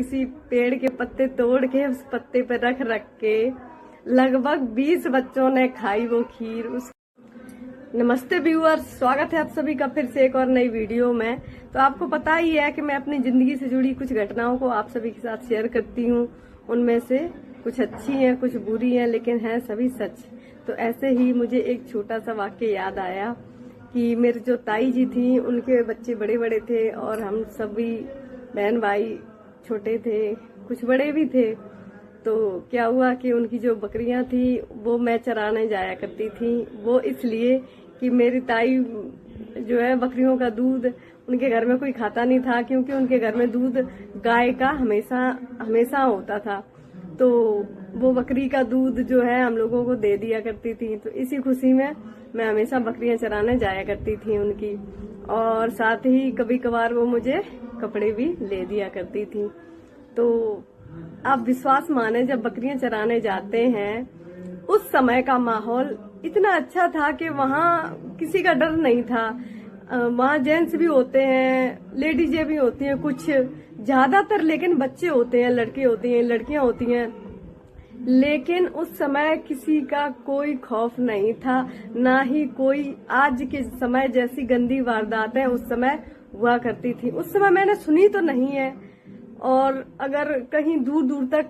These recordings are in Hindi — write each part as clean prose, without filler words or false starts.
किसी पेड़ के पत्ते तोड़ के उस पत्ते पर रख रख के लगभग 20 बच्चों ने खाई वो खीर। उस नमस्ते व्यूअर्स, स्वागत है आप सभी का फिर से एक और नई वीडियो में। तो आपको पता ही है कि मैं अपनी जिंदगी से जुड़ी कुछ घटनाओं को आप सभी के साथ शेयर करती हूँ। उनमें से कुछ अच्छी हैं, कुछ बुरी हैं, लेकिन हैं सभी सच। तो ऐसे ही मुझे एक छोटा सा वाक्य याद आया कि मेरे जो ताई जी थी उनके बच्चे बड़े बड़े थे और हम सभी बहन भाई छोटे थे, कुछ बड़े भी थे। तो क्या हुआ कि उनकी जो बकरियां थी वो मैं चराने जाया करती थी। वो इसलिए कि मेरी ताई जो है बकरियों का दूध उनके घर में कोई खाता नहीं था, क्योंकि उनके घर में दूध गाय का हमेशा होता था। तो वो बकरी का दूध जो है हम लोगों को दे दिया करती थी। तो इसी खुशी में मैं हमेशा बकरियां चराने जाया करती थी उनकी, और साथ ही कभी कभार वो मुझे कपड़े भी ले दिया करती थी। तो आप विश्वास माने, जब बकरियां चराने जाते हैं उस समय का माहौल इतना अच्छा था कि वहाँ किसी का डर नहीं था। वहाँ जेंट्स भी होते हैं, लेडीजें भी होती हैं कुछ ज्यादातर, लेकिन बच्चे होते हैं, लड़के होते हैं, लड़कियां होती हैं। लेकिन उस समय किसी का कोई खौफ नहीं था, ना ही कोई आज के समय जैसी गंदी वारदातें उस समय हुआ करती थी। उस समय मैंने सुनी तो नहीं है, और अगर कहीं दूर दूर तक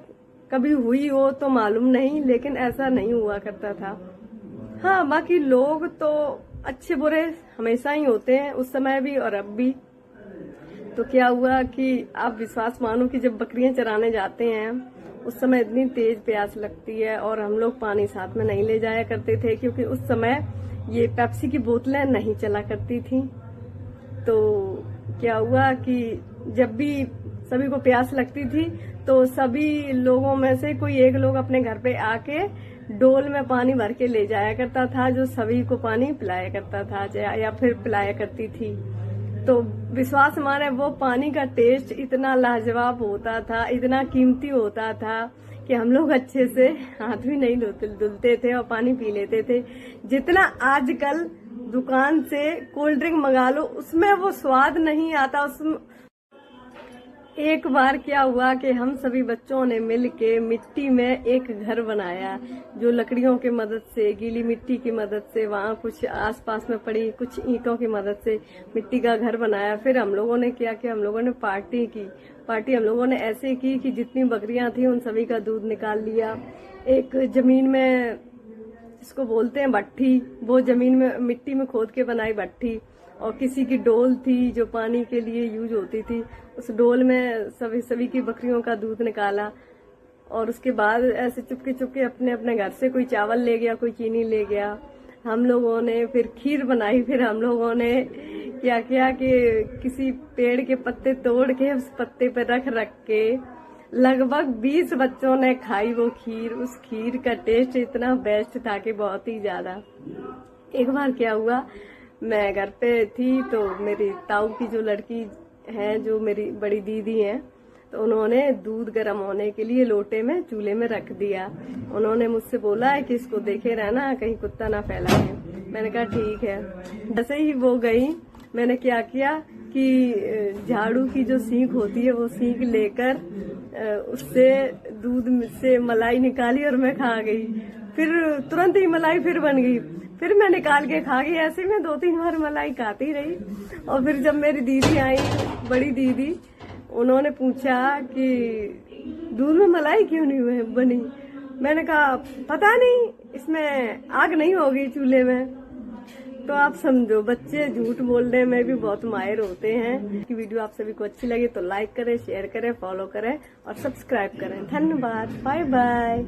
कभी हुई हो तो मालूम नहीं, लेकिन ऐसा नहीं हुआ करता था। हाँ, बाकी लोग तो अच्छे बुरे हमेशा ही होते हैं, उस समय भी और अब भी। तो क्या हुआ कि आप विश्वास मानो कि जब बकरियां चराने जाते हैं उस समय इतनी तेज प्यास लगती है, और हम लोग पानी साथ में नहीं ले जाया करते थे, क्योंकि उस समय ये पेप्सी की बोतलें नहीं चला करती थी। तो क्या हुआ कि जब भी सभी को प्यास लगती थी तो सभी लोगों में से कोई एक लोग अपने घर पे आके डोल में पानी भर के ले जाया करता था, जो सभी को पानी पिलाया करता था या फिर पिलाया करती थी। तो विश्वास माने वो पानी का टेस्ट इतना लाजवाब होता था, इतना कीमती होता था कि हम लोग अच्छे से हाथ भी नहीं धुलते थे और पानी पी लेते थे। जितना आजकल दुकान से कोल्ड ड्रिंक मंगा लो उसमें वो स्वाद नहीं आता। उसमें एक बार क्या हुआ कि हम सभी बच्चों ने मिलके मिट्टी में एक घर बनाया, जो लकड़ियों की मदद से, गीली मिट्टी की मदद से, वहाँ कुछ आसपास में पड़ी कुछ ईंटों की मदद से मिट्टी का घर बनाया। फिर हम लोगों ने क्या किया, हम लोगों ने पार्टी की। पार्टी हम लोगों ने ऐसे की कि जितनी बकरियां थी उन सभी का दूध निकाल लिया। एक जमीन में, इसको बोलते हैं भट्ठी, वो जमीन में मिट्टी में खोद के बनाई भट्ठी, और किसी की डोल थी जो पानी के लिए यूज होती थी, उस डोल में सभी की बकरियों का दूध निकाला। और उसके बाद ऐसे चुपके चुपके अपने अपने घर से कोई चावल ले गया, कोई चीनी ले गया। हम लोगों ने फिर खीर बनाई। फिर हम लोगों ने क्या किया कि किसी पेड़ के पत्ते तोड़ के उस पत्ते पर रख रख के लगभग 20 बच्चों ने खाई वो खीर। उस खीर का टेस्ट इतना बेस्ट था कि बहुत ही ज्यादा। एक बार क्या हुआ, मैं घर पे थी तो मेरी ताऊ की जो लड़की है, जो मेरी बड़ी दीदी है, तो उन्होंने दूध गर्म होने के लिए लोटे में चूल्हे में रख दिया। उन्होंने मुझसे बोला है कि इसको देखे रहना कहीं कुत्ता ना फैलाए। मैंने कहा ठीक है। जैसे ही वो गई, मैंने क्या किया कि झाड़ू की जो सीख होती है वो सीख लेकर उससे दूध से मलाई निकाली और मैं खा गई। फिर तुरंत ही मलाई फिर बन गई। फिर मैं निकाल के खा गई। ऐसे में 2-3 बार मलाई खाती रही। और फिर जब मेरी दीदी आई, बड़ी दीदी, उन्होंने पूछा कि दूध में मलाई क्यों नहीं बनी। मैंने कहा पता नहीं, इसमें आग नहीं होगी चूल्हे में। तो आप समझो, बच्चे झूठ बोलने में भी बहुत माहिर होते हैं। कि वीडियो आप सभी को अच्छी लगे तो लाइक करें, शेयर करें, फॉलो करें और सब्सक्राइब करें। धन्यवाद, बाय बाय।